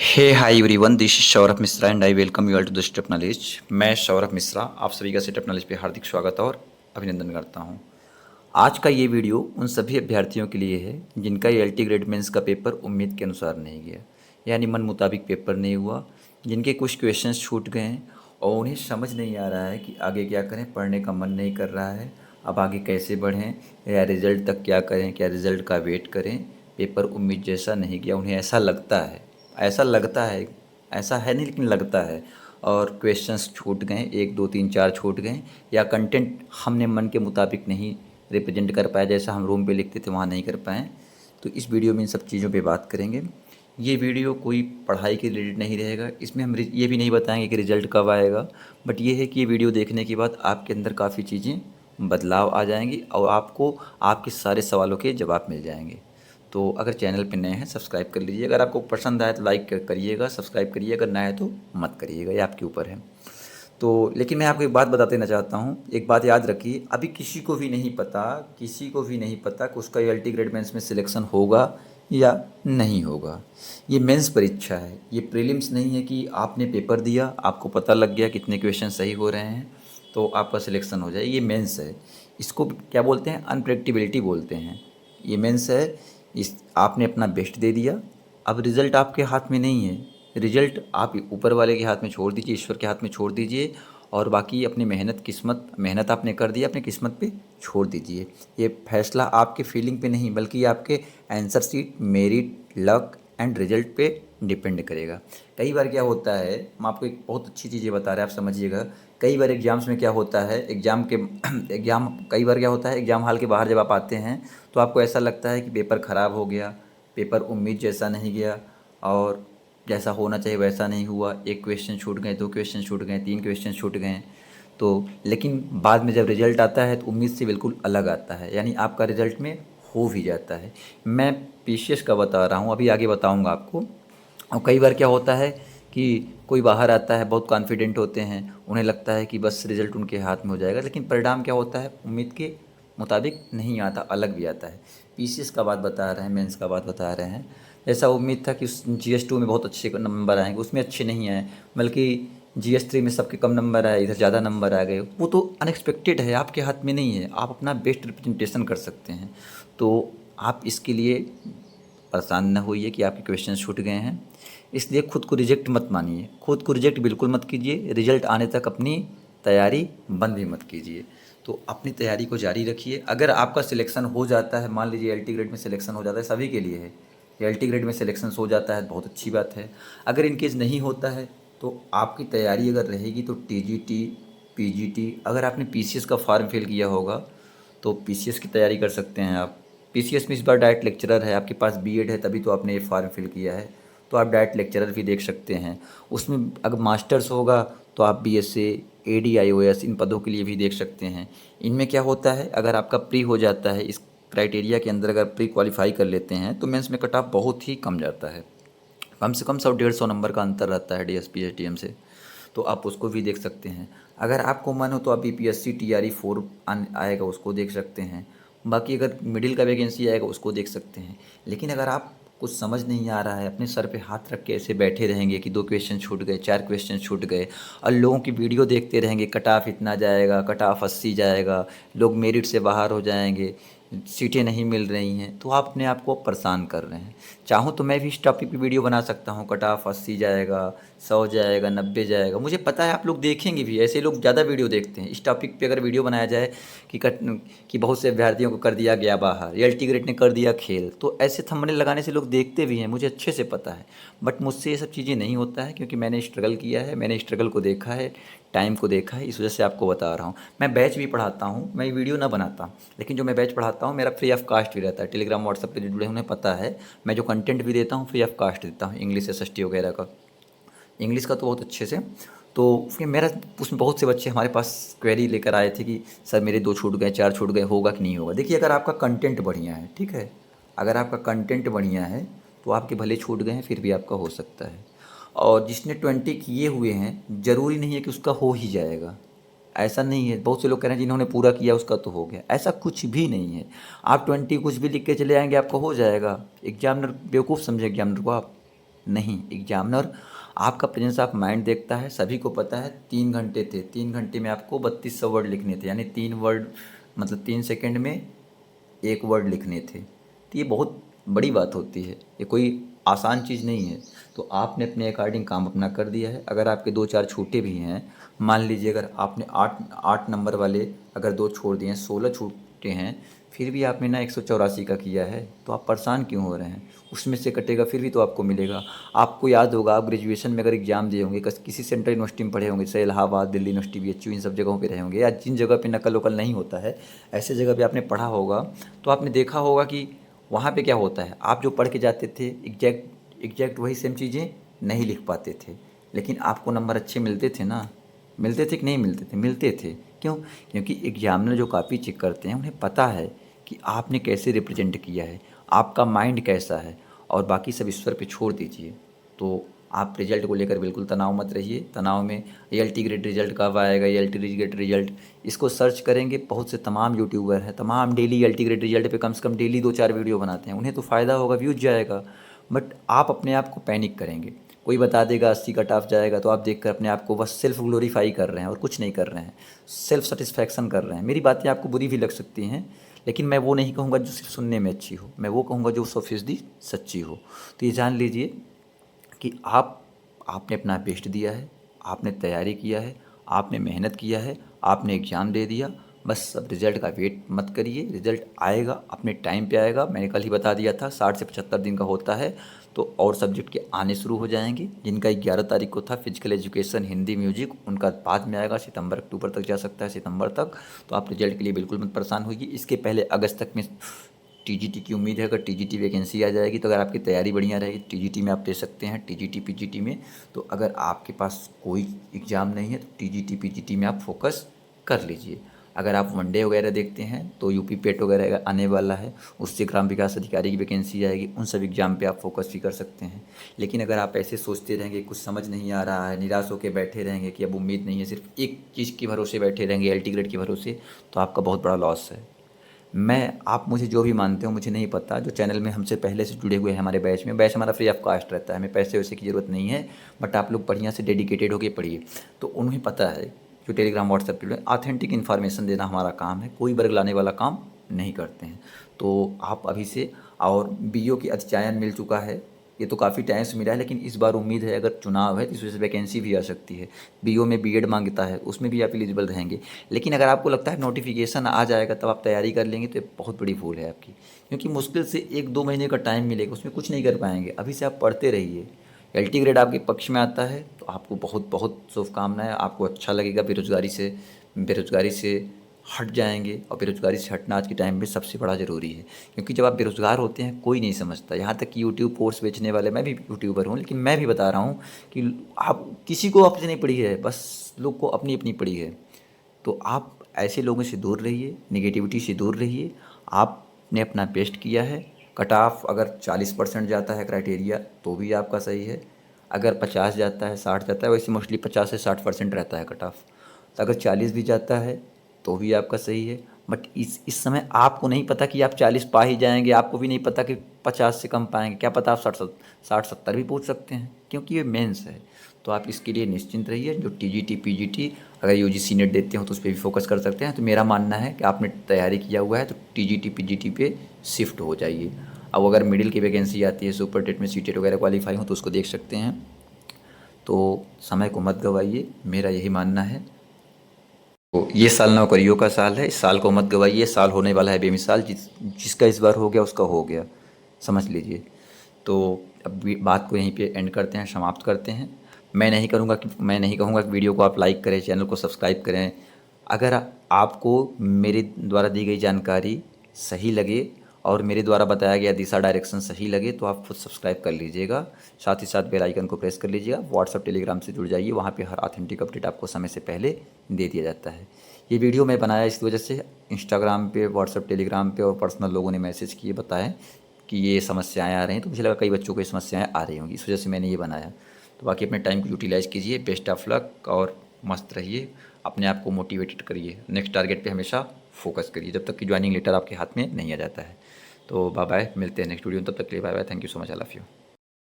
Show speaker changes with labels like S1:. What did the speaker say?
S1: Hey hi everyone, this is Saurabh Mishra and I welcome you all to the step knowledge. मैं सौरभ मिश्रा आप सभी का step knowledge पे हार्दिक स्वागत और अभिनंदन करता हूं। आज का ये वीडियो उन सभी अभ्यर्थियों के लिए है जिनका ये एलटी ग्रेड मेंस का पेपर उम्मीद के अनुसार नहीं गया, यानी मन मुताबिक पेपर नहीं हुआ, जिनके कुछ क्वेश्चंस छूट गए हैं और उन्हें समझ नहीं आ रहा है कि आगे क्या करें, पढ़ने का मन नहीं कर रहा है, अब आगे कैसे बढ़ें या रिज़ल्ट तक क्या करें, क्या रिज़ल्ट का वेट करें। पेपर उम्मीद जैसा नहीं गया, उन्हें ऐसा लगता है ऐसा है नहीं लेकिन लगता है। और क्वेश्चंस छूट गए, 1 2 3 4 छूट गए, या कंटेंट हमने मन के मुताबिक नहीं रिप्रेजेंट कर पाए, जैसा हम रूम पे लिखते थे वहाँ नहीं कर पाए। तो इस वीडियो में इन सब चीज़ों पे बात करेंगे। ये वीडियो कोई पढ़ाई के रिलेटेड नहीं रहेगा, इसमें हम ये भी नहीं बताएंगे कि रिज़ल्ट कब आएगा, बट ये है कि ये वीडियो देखने के बाद आपके अंदर काफ़ी चीज़ें बदलाव आ जाएंगी और आपको आपके सारे सवालों के जवाब मिल जाएंगे। तो अगर चैनल पे नए हैं सब्सक्राइब कर लीजिए, अगर आपको पसंद आए तो लाइक करिएगा, सब्सक्राइब करिए, अगर नया है तो मत करिएगा, ये आपके ऊपर है। तो लेकिन मैं आपको एक बात बता देना चाहता हूँ, एक बात याद रखिए, अभी किसी को भी नहीं पता कि उसका एलटी ग्रेड मेंस में सिलेक्शन होगा या नहीं होगा। ये मेंस परीक्षा है, ये प्रीलिम्स नहीं है कि आपने पेपर दिया, आपको पता लग गया कितने क्वेश्चन सही हो रहे हैं तो आपका सिलेक्शन हो जाए। ये मेंस है, इसको क्या बोलते हैं, अनप्रेडिक्टेबिलिटी बोलते हैं। ये मेंस है, इस आपने अपना बेस्ट दे दिया, अब रिज़ल्ट आपके हाथ में नहीं है, रिजल्ट आप ऊपर वाले के हाथ में छोड़ दीजिए, ईश्वर के हाथ में छोड़ दीजिए, और बाकी अपनी मेहनत आपने कर दी, अपनी किस्मत पे छोड़ दीजिए। ये फैसला आपके फीलिंग पे नहीं बल्कि आपके answer sheet, merit, luck and result पे डिपेंड करेगा। कई बार क्या होता है, मैं आपको एक बहुत अच्छी चीज़ें बता रहे हैं, आप समझिएगा। कई बार एग्ज़ाम्स में क्या होता है, कई बार क्या होता है, एग्ज़ाम हॉल के बाहर जब आप आते हैं तो आपको ऐसा लगता है कि पेपर ख़राब हो गया, पेपर उम्मीद जैसा नहीं गया, और जैसा होना चाहिए वैसा नहीं हुआ, 1 क्वेश्चन छूट गए, 2 क्वेश्चन छूट गए, 3 क्वेश्चन छूट गए। तो लेकिन बाद में जब रिज़ल्ट आता है तो उम्मीद से बिल्कुल अलग आता है, यानी आपका रिज़ल्ट में हो भी जाता है। मैं पीसीएस का बता रहा हूँ, अभी आगे बताऊँगा आपको। और कई बार क्या होता है कि कोई बाहर आता है, बहुत कॉन्फिडेंट होते हैं, उन्हें लगता है कि बस रिज़ल्ट उनके हाथ में हो जाएगा, लेकिन परिणाम क्या होता है, उम्मीद के मुताबिक नहीं आता, अलग भी आता है। पीसीएस का बात बता रहे हैं, मेंस का बात बता रहे हैं। जैसा उम्मीद था कि उस जीएस 2 में बहुत अच्छे नंबर आएंगे, उसमें अच्छे नहीं आए, बल्कि जीएस 3 में सबके कम नंबर आए, इधर ज़्यादा नंबर आ गए। वो तो अनएक्सपेक्टेड है, आपके हाथ में नहीं है, आप अपना बेस्ट रिप्रेजेंटेशन कर सकते हैं। तो आप इसके लिए परेशान न होइए कि आपके क्वेश्चन छूट गए हैं, इसलिए खुद को रिजेक्ट मत मानिए, खुद को रिजेक्ट बिल्कुल मत कीजिए, रिजल्ट आने तक अपनी तैयारी बंद भी मत कीजिए। तो अपनी तैयारी को जारी रखिए। अगर आपका सिलेक्शन हो जाता है, मान लीजिए एलटी ग्रेड में सिलेक्शन हो जाता है, सभी के लिए है, एलटी ग्रेड में सिलेक्शन हो जाता है बहुत अच्छी बात है। अगर इनकेस नहीं होता है तो आपकी तैयारी अगर रहेगी तो टीजीटी, पीजीटी, अगर आपने पीसीएस का फॉर्म फिल किया होगा तो पीसीएस की तैयारी कर सकते हैं आप। पीसीएस में इस बार डायरेक्ट लेक्चरर है, आपके पास बीएड है तभी तो आपने ये फॉर्म फिल किया है, तो आप डायरेक्ट लेक्चरर भी देख सकते हैं। उसमें अगर मास्टर्स होगा तो आप बीएसए, एडीआईओएस इन पदों के लिए भी देख सकते हैं। इनमें क्या होता है, अगर आपका प्री हो जाता है, इस क्राइटेरिया के अंदर अगर प्री क्वालिफाई कर लेते हैं तो मेंस में कट ऑफ बहुत ही कम जाता है, कम से कम 100-150 नंबर का अंतर रहता है डीएसपी एसटीएम से। तो आप उसको भी देख सकते हैं। अगर आपको मन हो तो आप बीपीएससी टीआरई 4 आएगा उसको देख सकते हैं। बाकी अगर मिडिल का वैकेंसी आएगा उसको देख सकते हैं। लेकिन अगर आप कुछ समझ नहीं आ रहा है, अपने सर पे हाथ रख के ऐसे बैठे रहेंगे कि 2 क्वेश्चन छूट गए, 4 क्वेश्चन छूट गए, और लोगों की वीडियो देखते रहेंगे, कट ऑफ इतना जाएगा, कट ऑफ 80 जाएगा, लोग मेरिट से बाहर हो जाएंगे, सीटें नहीं मिल रही हैं, तो आप अपने आप को परेशान कर रहे हैं। चाहूँ तो मैं भी इस टॉपिक पे वीडियो बना सकता हूँ, कट ऑफ 80 जाएगा, 100 जाएगा, 90 जाएगा, मुझे पता है आप लोग देखेंगे भी, ऐसे लोग ज़्यादा वीडियो देखते हैं। इस टॉपिक पे अगर वीडियो बनाया जाए कि बहुत से अभ्यर्थियों को कर दिया गया बाहर, एलटी ग्रेड ने कर दिया खेल, तो ऐसे थंबनेल लगाने से लोग देखते भी हैं, मुझे अच्छे से पता है। बट मुझसे ये सब चीज़ें नहीं होता है, क्योंकि मैंने स्ट्रगल किया है, मैंने स्ट्रगल को देखा है, टाइम को देखा है, इस वजह से आपको बता रहा हूँ। मैं बैच भी पढ़ाता हूँ, मैं वीडियो ना बनाता, लेकिन जो मैं बैच पढ़ाता हूँ मेरा फ्री ऑफ कास्ट भी रहता है। टेलीग्राम व्हाट्सएप पे जो जुड़े हैं उन्हें पता है, मैं जो कंटेंट भी देता हूँ फ्री ऑफ कास्ट देता हूँ, इंग्लिश एसएसटी वगैरह का, इंग्लिश का तो बहुत अच्छे से। तो फिर मेरा उसमें बहुत से बच्चे हमारे पास क्वेरी लेकर आए थे कि सर मेरे 2 छूट गए, 4 छूट गए, होगा कि नहीं होगा। देखिए, अगर आपका कंटेंट बढ़िया है, ठीक है, अगर आपका कंटेंट बढ़िया है तो आपके भले छूट गए हैं फिर भी आपका हो सकता है। और जिसने 20 किए हुए हैं ज़रूरी नहीं है कि उसका हो ही जाएगा, ऐसा नहीं है। बहुत से लोग कह रहे हैं जिन्होंने पूरा किया उसका तो हो गया, ऐसा कुछ भी नहीं है। आप 20 कुछ भी लिख के चले आएंगे आपका हो जाएगा, एग्जामिनर बेवकूफ़ समझे एग्जामिनर को आप। नहीं, एग्जामिनर आपका प्रेजेंस ऑफ माइंड देखता है। सभी को पता है 3 घंटे थे, 3 घंटे में आपको 3200 वर्ड लिखने थे, यानी 3 वर्ड मतलब 3 सेकंड में 1 वर्ड लिखने थे। तो ये बहुत बड़ी बात होती है, ये कोई आसान चीज़ नहीं है। तो आपने अपने अकॉर्डिंग काम अपना कर दिया है। अगर आपके 2-4 छूटे भी हैं, मान लीजिए अगर आपने 8 नंबर वाले अगर 2 छोड़ दिए हैं, 16 छूटे हैं, फिर भी आपने ना 184 का किया है, तो आप परेशान क्यों हो रहे हैं? उसमें से कटेगा फिर भी तो आपको मिलेगा। आपको याद होगा, आप ग्रेजुएशन में अगर एग्ज़ाम दिए होंगे, किसी सेंट्रल यूनिवर्सिटी में पढ़े होंगे, जैसे इलाहाबाद, दिल्ली यूनिवर्सिटी, बीएचयू, इन सब जगहों पे रहे होंगे, या जिन जगह पे नकल वकल नहीं होता है, ऐसे जगह पे आपने पढ़ा होगा, तो आपने देखा होगा कि वहाँ पे क्या होता है, आप जो पढ़ के जाते थे एग्जैक्ट वही सेम चीज़ें नहीं लिख पाते थे, लेकिन आपको नंबर अच्छे मिलते थे ना। मिलते थे कि नहीं मिलते थे? मिलते थे। क्यों? क्योंकि एग्जामिनर जो कॉपी चेक करते हैं उन्हें पता है कि आपने कैसे रिप्रेजेंट किया है, आपका माइंड कैसा है, और बाकी सब ईश्वर पे छोड़ दीजिए। तो आप रिजल्ट को लेकर बिल्कुल तनाव मत रहिए। तनाव में एलटी ग्रेड रिजल्ट कब आएगा, एलटी ग्रेड रिजल्ट, इसको सर्च करेंगे। बहुत से तमाम यूट्यूबर हैं, तमाम डेली एलटी ग्रेड रिजल्ट पे कम से कम डेली 2-4 वीडियो बनाते हैं, उन्हें तो फ़ायदा होगा, व्यूज़ जाएगा। बट आप अपने आप को पैनिक करेंगे। कोई बता देगा 80 कट ऑफ जाएगा, तो आप देखकर अपने आप को बस सेल्फ ग्लोरीफाई कर रहे हैं और कुछ नहीं कर रहे हैं, सेल्फ सेटिस्फैक्शन कर रहे हैं। मेरी बातें आपको बुरी भी लग सकती हैं, लेकिन मैं वो नहीं कहूँगा जो सिर्फ सुनने में अच्छी हो, मैं वो कहूँगा जो 100% सच्ची हो। तो ये जान लीजिए कि आपने अपना बेस्ट दिया है, आपने तैयारी किया है, आपने मेहनत किया है, आपने एग्ज़ाम दे दिया। बस अब रिज़ल्ट का वेट मत करिए, रिज़ल्ट आएगा, अपने टाइम पे आएगा। मैंने कल ही बता दिया था 60 से 75 दिन का होता है। तो और सब्जेक्ट के आने शुरू हो जाएंगे। जिनका 11 तारीख को था फिजिकल एजुकेशन, हिंदी, म्यूजिक, उनका बाद में आएगा, सितंबर अक्टूबर तक जा सकता है, सितंबर तक। तो आप रिजल्ट के लिए बिल्कुल मत परेशान होइए। इसके पहले अगस्त तक में टीजीटी की उम्मीद है। अगर टीजीटी वैकेंसी आ जाएगी तो अगर आपकी तैयारी बढ़िया रहेगी, टीजीटी में आप दे सकते हैं, टीजीटी पीजीटी में। तो अगर आपके पास कोई एग्ज़ाम नहीं है तो टीजीटी पीजीटी में आप फोकस कर लीजिए। अगर आप वनडे वगैरह देखते हैं तो यूपी पेट वगैरह आने वाला है, उससे ग्राम विकास अधिकारी की वैकेंसी आएगी, उन सब एग्ज़ाम पे आप फोकस भी कर सकते हैं। लेकिन अगर आप ऐसे सोचते रहेंगे, कुछ समझ नहीं आ रहा है, निराश होकर बैठे रहेंगे कि अब उम्मीद नहीं है, सिर्फ एक चीज़ के भरोसे बैठे रहेंगे, एल टी ग्रेड के भरोसे, तो आपका बहुत बड़ा लॉस है। आप मुझे जो भी मानते हो मुझे नहीं पता। जो चैनल में हमसे पहले से जुड़े हुए हैं हमारे बैच हमारा फ्री ऑफ कॉस्ट रहता है, हमें पैसे वैसे की ज़रूरत नहीं है। बट आप लोग बढ़िया से डेडिकेटेड होकर पढ़िए। तो उन्हें पता है, जो टेलीग्राम व्हाट्सएप पे ऑथेंटिक इन्फॉर्मेशन देना हमारा काम है, कोई बर्ग लाने वाला काम नहीं करते हैं। तो आप अभी से, और बीओ की अध्ययन मिल चुका है, ये तो काफ़ी टाइम से मिला है, लेकिन इस बार उम्मीद है अगर चुनाव है तो इस वजह से वैकेंसी भी आ सकती है। बीओ में बीएड मांगता है, उसमें भी आप एलिजिबल रहेंगे। लेकिन अगर आपको लगता है नोटिफिकेशन आ जाएगा तब आप तैयारी कर लेंगे, तो ये बहुत बड़ी भूल है आपकी। क्योंकि मुश्किल से 1-2 महीने का टाइम मिलेगा, उसमें कुछ नहीं कर पाएंगे। अभी से आप पढ़ते रहिए। एलटी ग्रेड आपके पक्ष में आता है तो आपको बहुत बहुत शुभकामनाएं। आपको अच्छा लगेगा, बेरोजगारी से हट जाएंगे। और बेरोजगारी से हटना आज के टाइम में सबसे बड़ा ज़रूरी है, क्योंकि जब आप बेरोज़गार होते हैं कोई नहीं समझता। यहाँ तक कि यूट्यूब कोर्स बेचने वाले, मैं भी यूट्यूबर हूँ, लेकिन मैं भी बता रहा हूँ कि आप किसी को अपनी नहीं पड़ी है, बस लोग को अपनी अपनी पड़ी है। तो आप ऐसे लोगों से दूर रहिए, नेगेटिविटी से दूर रहिए। आपने अपना बेस्ट किया है। कट ऑफ अगर 40% जाता है क्राइटेरिया तो भी आपका सही है। अगर 50 जाता है, 60 जाता है, वैसे मोस्टली 50 से 60% रहता है कट ऑफ। तो अगर 40 भी जाता है तो भी आपका सही है। बट इस समय आपको नहीं पता कि आप 40 पा ही जाएंगे, आपको भी नहीं पता कि 50 से कम पाएंगे। क्या पता आप 60-70 भी पहुंच सकते हैं, क्योंकि ये मेंस है। तो आप इसके लिए निश्चिंत रहिए। जो टीजीटी पीजीटी अगर यूजीसी नेट देते हो तो उस पर भी फोकस कर सकते हैं। तो मेरा मानना है कि आपने तैयारी किया हुआ है तो टीजीटी पीजीटी पे शिफ्ट हो जाइए। अब अगर मिडिल की वैकेंसी आती है, सुपर टेट में सीटेट वगैरह क्वालिफाई हो, तो उसको देख सकते हैं। तो समय को मत गवाइए, मेरा यही मानना है। तो ये साल नौकरियों का साल है, इस साल को मत गवाइए। साल होने वाला है बेमिसाल, जिसका इस बार हो गया उसका हो गया, समझ लीजिए। तो अब बात को यहीं पे एंड करते हैं, समाप्त करते हैं। मैं नहीं कहूँगा कि वीडियो को आप लाइक करें, चैनल को सब्सक्राइब करें। अगर आपको मेरे द्वारा दी गई जानकारी सही लगे और मेरे द्वारा बताया गया दिशा डायरेक्शन सही लगे तो आप खुद सब्सक्राइब कर लीजिएगा। साथ ही साथ बेल आइकन को प्रेस कर लीजिएगा। व्हाट्सअप टेलीग्राम से जुड़ जाइए, वहाँ पे हर ऑथेंटिक अपडेट आपको समय से पहले दे दिया जाता है। ये वीडियो मैं बनाया इस वजह से, इंस्टाग्राम पे, व्हाट्सअप टेलीग्राम पे और पर्सनल लोगों ने मैसेज किए, बताएं कि ये समस्याएं आ रही हैं, तो मुझे लगा कई बच्चों को ये समस्याएं आ रही होंगी, इस वजह से मैंने ये बनाया। तो बाकी अपने टाइम को यूटिलाइज़ कीजिए। बेस्ट ऑफ लक और मस्त रहिए, अपने आप को मोटिवेटेड करिए, नेक्स्ट टारगेट पे हमेशा फोकस करिए जब तक कि ज्वाइनिंग लेटर आपके हाथ में नहीं आ जाता है। तो बाय बाय, मिलते हैं नेक्स्ट वीडियो में, तब तक के लिए bye bye, thank you so much, I love you.